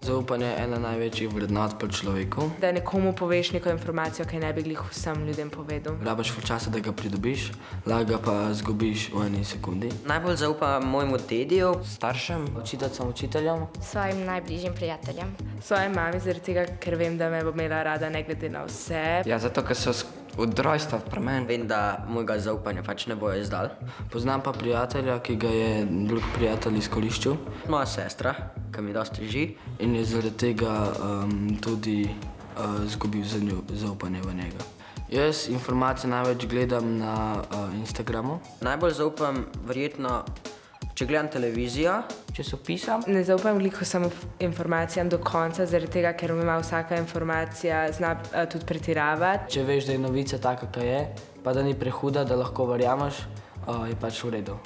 Zaupanje je ena največjih vrednot pri človeku. Da nekomu poveš neko informacijo, ki ne bi glih vsem ljudem povedal. Rabiš ful časa, da ga pridobiš, lahko ga pa zgubiš v eni sekundi. Najbolj zaupam mojemu dediju, staršem, Učiteljem. Svojim najbližjim prijateljem. Svoji mami, zaradi tega, ker vem, da me bo imela rada ne glede na vse. Ja, zato, ker so od rojstva pri meni. vem, da mojega zaupanja pač ne bojo izdal. Poznam pa prijatelja, ki ga je drug prijatelj izkoriščal Moja sestra, ki mi dosti teži. in je zaradi tega tudi izgubil zaupanje v njega. Jaz informacije največ gledam na Instagramu. Najbolj zaupam verjetno, če gledam televizijo. Časopisa. Ne zaupam glih vsem informacijam do konca, zaradi tega, ker ima vsaka informacija zna tudi pretiravati. Če veš, da je novica taka, kaj je, pa da ni prehuda, da lahko verjameš, je pač v redu.